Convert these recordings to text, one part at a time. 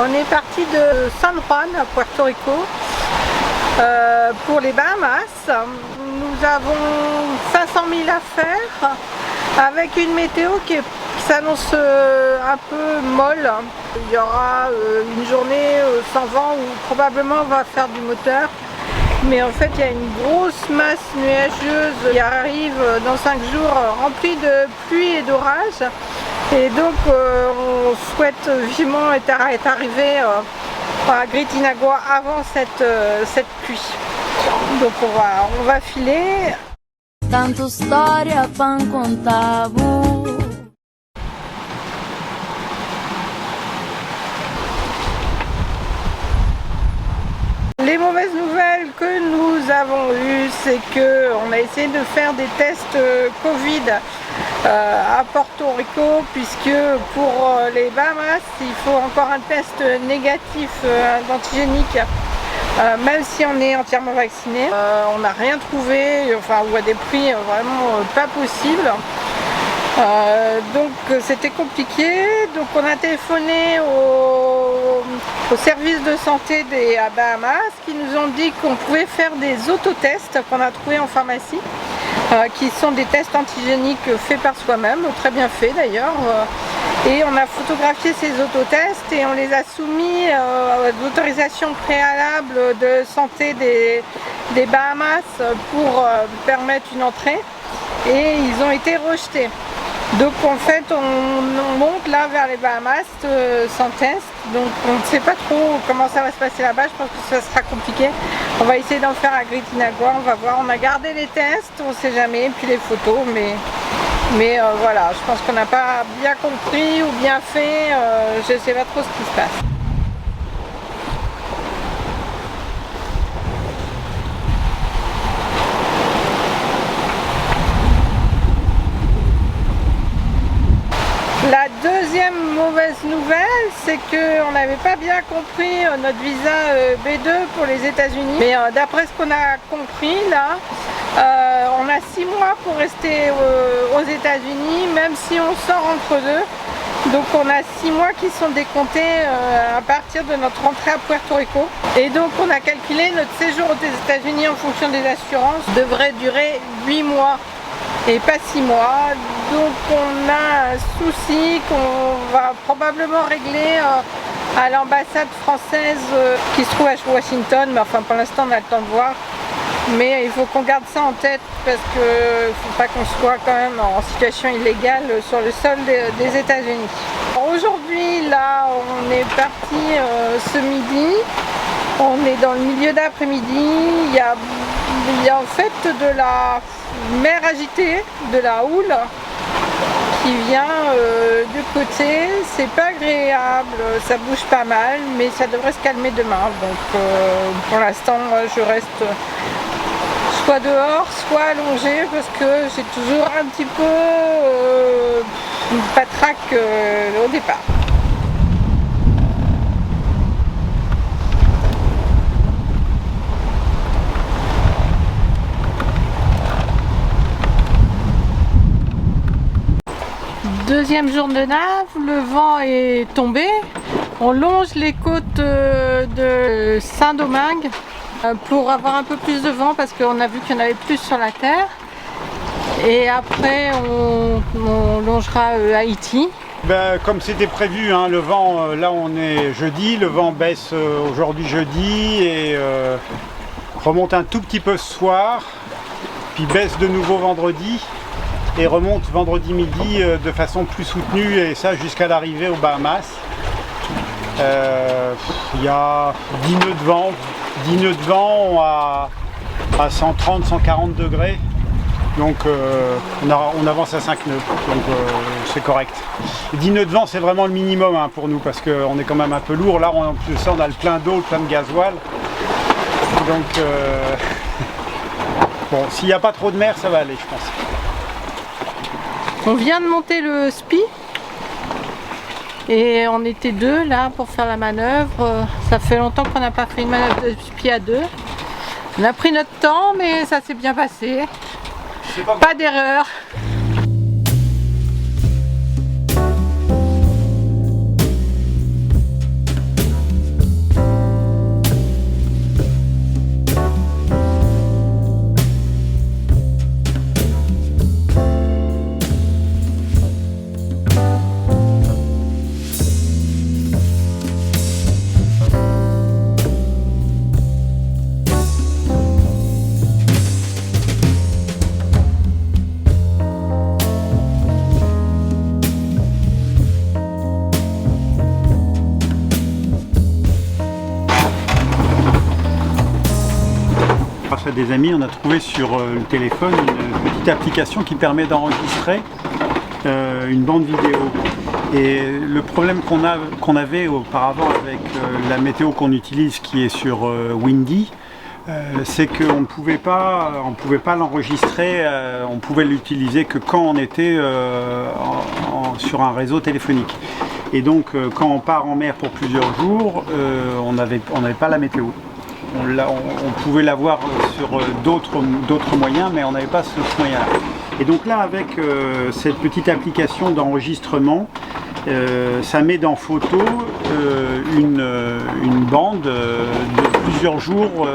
On est parti de San Juan à Puerto Rico pour les Bahamas. Nous avons 500 000 à faire avec une météo qui s'annonce un peu molle. Il y aura une journée sans vent où probablement on va faire du moteur. Mais en fait, il y a une grosse masse nuageuse qui arrive dans 5 jours remplie de pluie et d'orage. Et donc, on souhaite vivement être arrivé à Gritinagua avant cette pluie. Donc, on va filer. Tanto storia pan contavo. Les mauvaises nouvelles que nous avons eues, c'est qu'on a essayé de faire des tests Covid à Porto Rico, puisque pour les Bahamas, il faut encore un test négatif antigénique, même si on est entièrement vacciné. On n'a rien trouvé, enfin, ou à des prix vraiment pas possibles. Donc c'était compliqué, donc on a téléphoné au service de santé des Bahamas qui nous ont dit qu'on pouvait faire des autotests qu'on a trouvés en pharmacie, qui sont des tests antigéniques faits par soi-même, très bien faits d'ailleurs, et on a photographié ces autotests et on les a soumis à l'autorisation préalable de santé des Bahamas pour permettre une entrée, et ils ont été rejetés. Donc en fait on monte là vers les Bahamas sans test, donc on ne sait pas trop comment ça va se passer là-bas, je pense que ça sera compliqué. On va essayer d'en faire à Gritinagua, on va voir, on a gardé les tests, on ne sait jamais, et puis les photos, mais voilà, je pense qu'on n'a pas bien compris ou bien fait, je ne sais pas trop ce qui se passe. La deuxième mauvaise nouvelle, c'est qu'on n'avait pas bien compris notre visa B2 pour les États-Unis. Mais d'après ce qu'on a compris là, on a 6 mois pour rester aux États-Unis, même si on sort entre deux. Donc on a 6 mois qui sont décomptés à partir de notre entrée à Puerto Rico. Et donc on a calculé notre séjour aux États-Unis en fonction des assurances devrait durer 8 mois. Et pas 6 mois, donc on a un souci qu'on va probablement régler à l'ambassade française qui se trouve à Washington, mais enfin pour l'instant on a le temps de voir. Mais il faut qu'on garde ça en tête parce qu'il ne faut pas qu'on soit quand même en situation illégale sur le sol des États-Unis. Aujourd'hui là on est parti ce midi, on est dans le milieu d'après-midi, il y a en fait de la mer agitée, de la houle qui vient du côté, c'est pas agréable, ça bouge pas mal, mais ça devrait se calmer demain. Donc pour l'instant je reste soit dehors, soit allongée parce que j'ai toujours un petit peu une patraque au départ. Deuxième jour de nave, le vent est tombé. On longe les côtes de Saint-Domingue pour avoir un peu plus de vent parce qu'on a vu qu'il y en avait plus sur la terre. Et après on longera Haïti. Ben, comme c'était prévu, hein, le vent, là on est jeudi, le vent baisse aujourd'hui jeudi et remonte un tout petit peu ce soir, puis baisse de nouveau vendredi. Et remonte vendredi midi de façon plus soutenue, et ça jusqu'à l'arrivée aux Bahamas. Il y a 10 nœuds de vent à 130-140 degrés, donc on avance à 5 nœuds, donc c'est correct. 10 nœuds de vent c'est vraiment le minimum hein, pour nous, parce qu'on est quand même un peu lourd. Là en plus de ça on a le plein d'eau, le plein de gasoil, donc bon, s'il n'y a pas trop de mer ça va aller je pense. On vient de monter le SPI et on était deux là pour faire la manœuvre. Ça fait longtemps qu'on n'a pas fait une manœuvre de SPI à deux. On a pris notre temps mais ça s'est bien passé. Pas d'erreur. grâce à des amis, on a trouvé sur le téléphone une petite application qui permet d'enregistrer une bande vidéo. Et le problème qu'on avait auparavant avec la météo qu'on utilise, qui est sur Windy, c'est qu'on ne pouvait pas l'enregistrer, on pouvait l'utiliser que quand on était sur un réseau téléphonique. Et donc quand on part en mer pour plusieurs jours, on n'avait pas la météo. On pouvait l'avoir sur d'autres moyens, mais on n'avait pas ce moyen-là. Et donc là, avec cette petite application d'enregistrement, ça met en photo une bande de plusieurs jours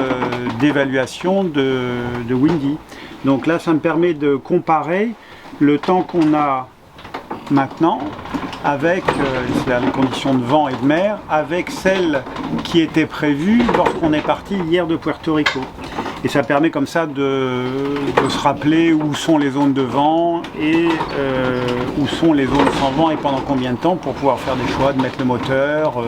d'évaluation de Windy. Donc là, ça me permet de comparer le temps qu'on a maintenant avec les conditions de vent et de mer, avec celles qui étaient prévues lorsqu'on est parti hier de Puerto Rico. Et ça permet comme ça de se rappeler où sont les zones de vent et où sont les zones sans vent et pendant combien de temps, pour pouvoir faire des choix de mettre le moteur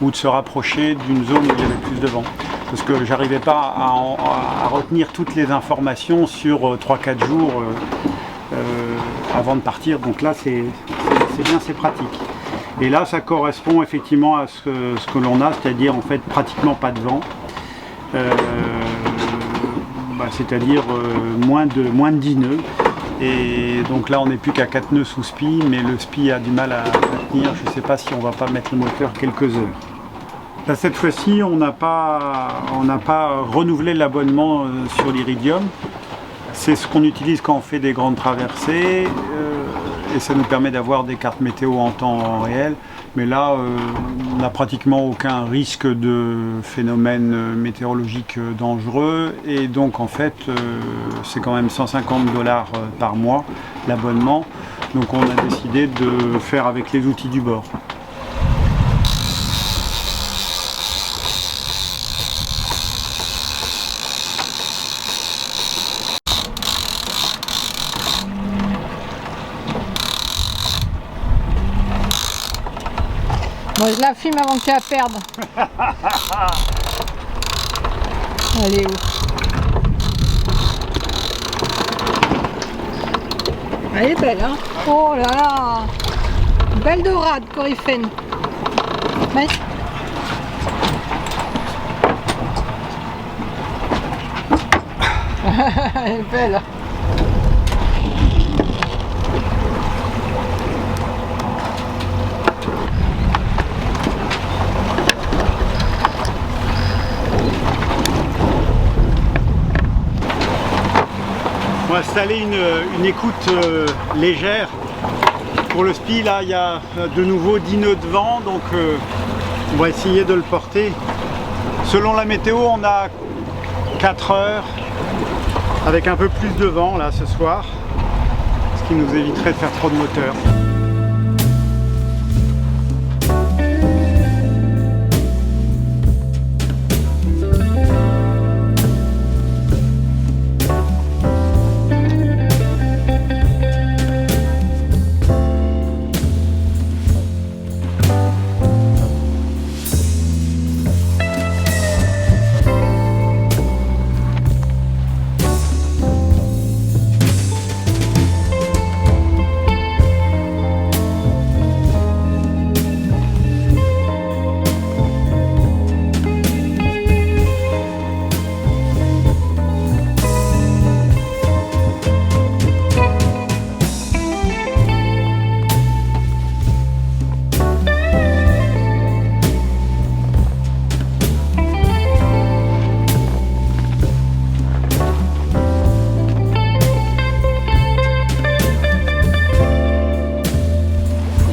ou de se rapprocher d'une zone où il y avait plus de vent. Parce que j'arrivais pas à retenir toutes les informations sur 3-4 jours avant de partir. Donc là c'est bien, c'est pratique. Et là ça correspond effectivement à ce que l'on a, c'est-à-dire en fait pratiquement pas de vent. C'est-à-dire moins de 10 nœuds. Et donc là on n'est plus qu'à 4 nœuds sous SPI, mais le SPI a du mal à tenir. Je ne sais pas si on va pas mettre le moteur quelques heures. Là, cette fois-ci on n'a pas renouvelé l'abonnement sur l'Iridium. C'est ce qu'on utilise quand on fait des grandes traversées et ça nous permet d'avoir des cartes météo en temps réel. Mais là, on n'a pratiquement aucun risque de phénomène météorologique dangereux. Et donc, en fait, c'est quand même $150 par mois l'abonnement. Donc, on a décidé de faire avec les outils du bord. Bon, je la filme avant que tu la perdes. Elle est où? Elle est belle, hein? Oh là là! Belle dorade, coryphène. Ouais. Elle est belle. On va installer une écoute légère. Pour le SPI, là, il y a de nouveau 10 nœuds de vent, donc on va essayer de le porter. Selon la météo, on a 4 heures avec un peu plus de vent là ce soir, ce qui nous éviterait de faire trop de moteur.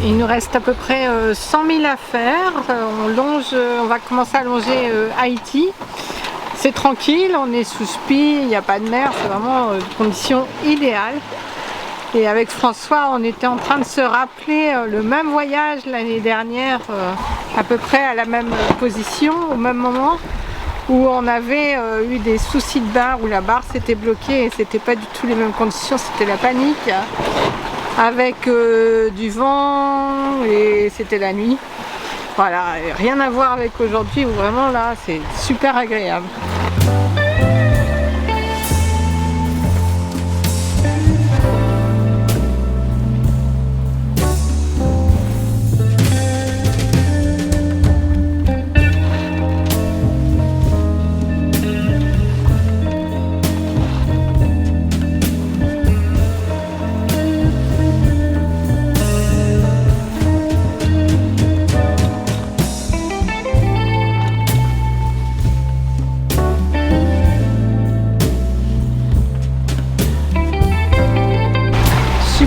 Il nous reste à peu près 100 000 à faire. On va commencer à longer Haïti. C'est tranquille, on est sous SPI, il n'y a pas de mer, c'est vraiment une condition idéale. Et avec François, on était en train de se rappeler le même voyage l'année dernière, à peu près à la même position, au même moment, où on avait eu des soucis de barre, où la barre s'était bloquée et c'était pas du tout les mêmes conditions, c'était la panique. Avec du vent et c'était la nuit. Voilà, rien à voir avec aujourd'hui où vraiment là c'est super agréable.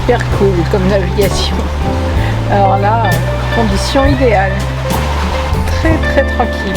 super cool comme navigation. Alors là, conditions idéales. Très très tranquille.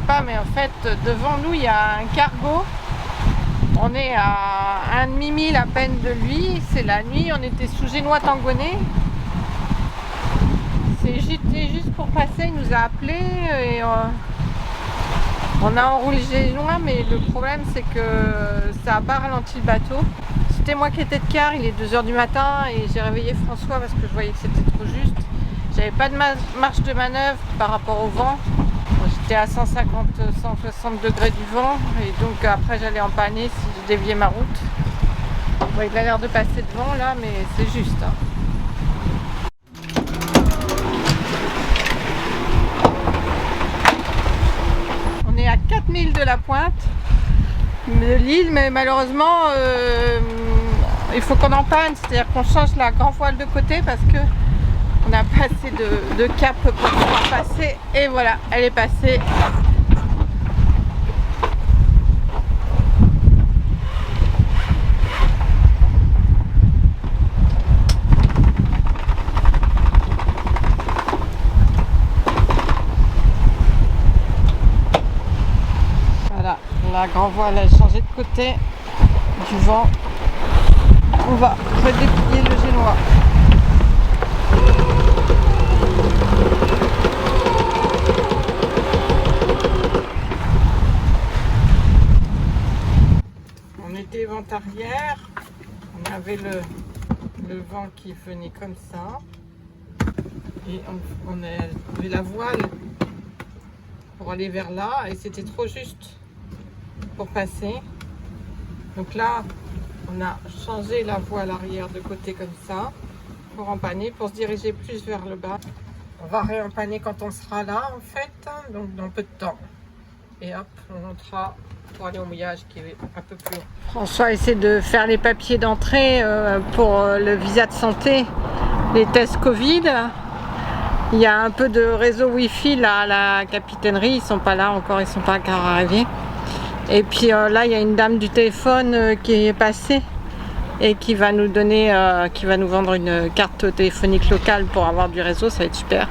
Pas, mais en fait devant nous il y a un cargo. On est à 1,5 mille à peine de lui. C'est la nuit, on était sous Génois Tangonais. C'était juste pour passer, il nous a appelé et on a enroulé Génois, mais le problème c'est que ça n'a pas ralenti le bateau. C'était moi qui étais de quart, il est 2 h du matin et j'ai réveillé François parce que je voyais que c'était trop juste. J'avais pas de marge de manœuvre par rapport au vent. J'étais à 150-160 degrés du vent et donc après j'allais empanner si je déviais ma route. Bon, il a l'air de passer devant là, mais c'est juste. Hein. On est à 4000 de la pointe de l'île, mais malheureusement il faut qu'on empanne, c'est-à-dire qu'on change la grand voile de côté parce que on n'a pas assez de cap pour pouvoir passer et voilà, elle est passée. Voilà, la grand voile a changé de côté du vent. On va redéplier le Génois. On était vent arrière, on avait le vent qui venait comme ça et on avait la voile pour aller vers là et c'était trop juste pour passer. Donc là on a changé la voile arrière de côté comme ça pour empanner, pour se diriger plus vers le bas. On va réempanner quand on sera là en fait, donc dans peu de temps. Et hop, on montera pour aller au mouillage qui est un peu plus haut. François essaie de faire les papiers d'entrée pour le visa de santé, les tests Covid. Il y a un peu de réseau Wi-Fi là à la capitainerie, ils sont pas là encore, ils sont pas encore arrivés. Et puis là il y a une dame du téléphone qui est passée et qui va nous donner, qui va nous vendre une carte téléphonique locale pour avoir du réseau, ça va être super.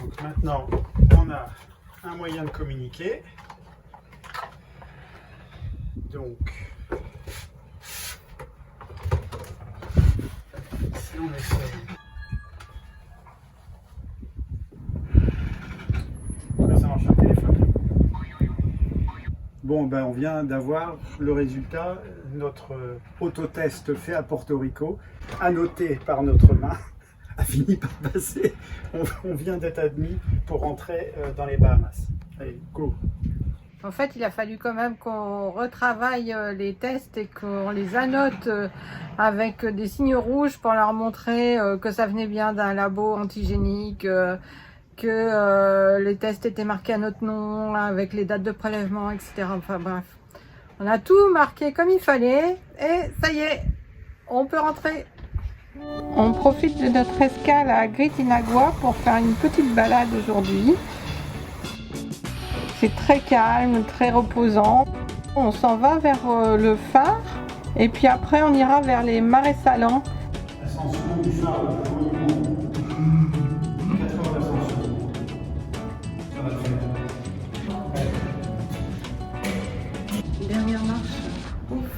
Donc maintenant on a un moyen de communiquer. Donc si on essaie. Comment ça marche le téléphone? Bon, ben on vient d'avoir le résultat, notre autotest fait à Porto Rico, annoté par notre main, a fini par passer. On vient d'être admis pour rentrer dans les Bahamas. Allez, go! En fait, il a fallu quand même qu'on retravaille les tests et qu'on les annote avec des signes rouges pour leur montrer que ça venait bien d'un labo antigénique, que les tests étaient marqués à notre nom, avec les dates de prélèvement, etc. Enfin bref, on a tout marqué comme il fallait et ça y est, on peut rentrer. On profite de notre escale à Gritinagua pour faire une petite balade aujourd'hui. C'est très calme, très reposant. On s'en va vers le phare et puis après on ira vers les marais salants. Ascension du phare, 4 heures d'ascension. Ça va le faire. Dernière marche. Ouf.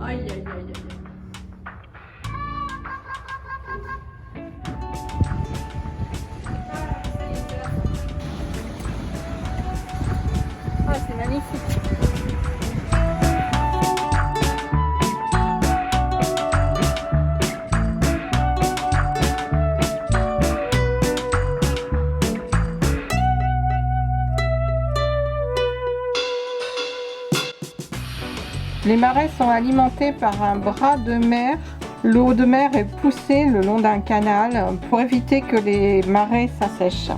Aïe, aïe, aïe, aïe. Ah, c'est magnifique. Les marais sont alimentés par un bras de mer. L'eau de mer est poussée le long d'un canal pour éviter que les marais s'assèchent.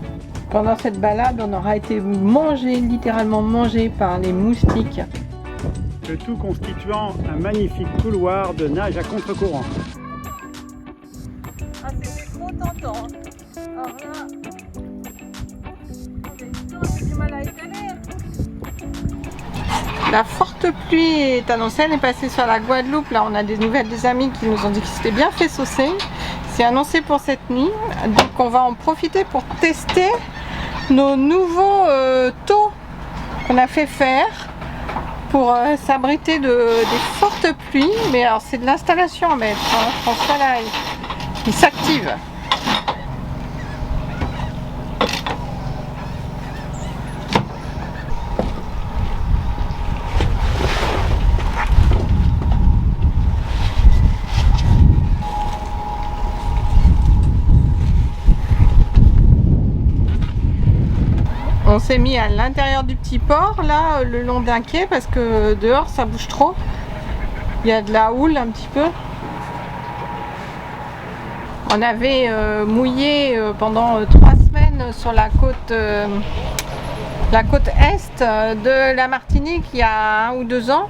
Pendant cette balade, on aura été mangé, littéralement mangé par les moustiques. Le tout constituant un magnifique couloir de nage à contre-courant. Ah, c'était trop tentant. Alors là, j'ai du mal à étaler. La forte pluie est annoncée, elle est passée sur la Guadeloupe. Là, on a des nouvelles des amis qui nous ont dit que c'était bien fait saucer. C'est annoncé pour cette nuit, donc on va en profiter pour tester nos nouveaux taux qu'on a fait faire pour s'abriter des fortes pluies. Mais alors, c'est de l'installation à mettre. Hein. François là, il s'active. On s'est mis à l'intérieur du petit port, là, le long d'un quai, parce que dehors ça bouge trop. Il y a de la houle un petit peu. On avait mouillé pendant 3 semaines sur la côte est de la Martinique il y a 1 ou 2 ans.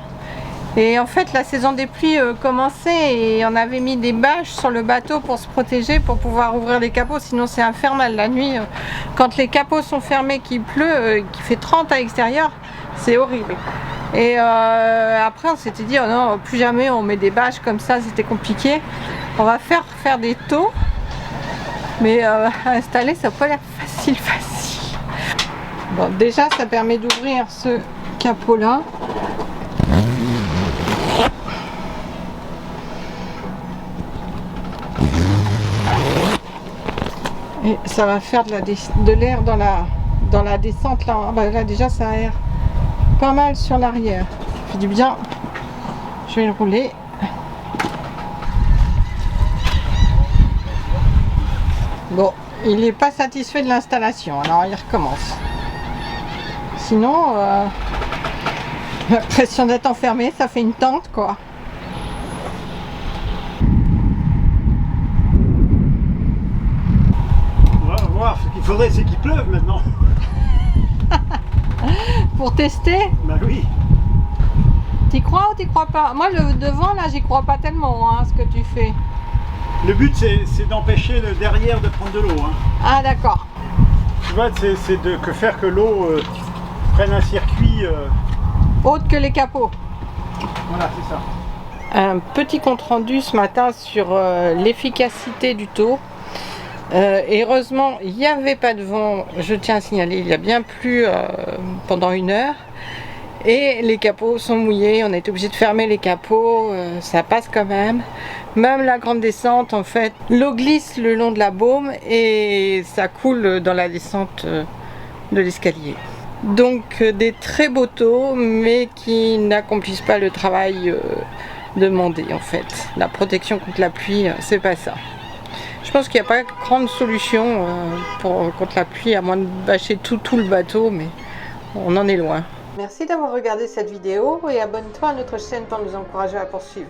Et en fait, la saison des pluies commençait et on avait mis des bâches sur le bateau pour se protéger, pour pouvoir ouvrir les capots. Sinon, c'est infernal la nuit. Quand les capots sont fermés, qu'il pleut, qu'il fait 30 à l'extérieur, c'est horrible. Et après, on s'était dit, oh non, plus jamais on met des bâches comme ça, c'était compliqué. On va faire des taux. Mais installer, ça n'a pas l'air facile. Bon, déjà, ça permet d'ouvrir ce capot-là. Et ça va faire de l'air dans la descente là. Ah bah là déjà ça aère pas mal sur l'arrière. Ça fait du bien. Je vais le rouler. Bon, il n'est pas satisfait de l'installation, alors il recommence. Sinon, l'impression d'être enfermé, ça fait une tente quoi. Ce qu'il faudrait, c'est qu'il pleuve maintenant. Pour tester? Bah oui. T'y crois ou t'y crois pas? Moi, le devant, là, j'y crois pas tellement, hein, ce que tu fais. Le but, c'est d'empêcher le derrière de prendre de l'eau. Hein. Ah, d'accord. Tu vois, c'est de faire que l'eau prenne un circuit... Autre que les capots. Voilà, c'est ça. Un petit compte rendu ce matin sur l'efficacité du taux. Et heureusement, il n'y avait pas de vent, je tiens à signaler, il y a bien plu pendant 1 heure. Et les capots sont mouillés, on a été obligé de fermer les capots, ça passe quand même. Même la grande descente, en fait, l'eau glisse le long de la baume et ça coule dans la descente de l'escalier. Donc des très beaux taux, mais qui n'accomplissent pas le travail demandé en fait. La protection contre la pluie, c'est pas ça. Je pense qu'il n'y a pas grande solution contre la pluie, à moins de bâcher tout le bateau, mais on en est loin. Merci d'avoir regardé cette vidéo et abonne-toi à notre chaîne pour nous encourager à poursuivre.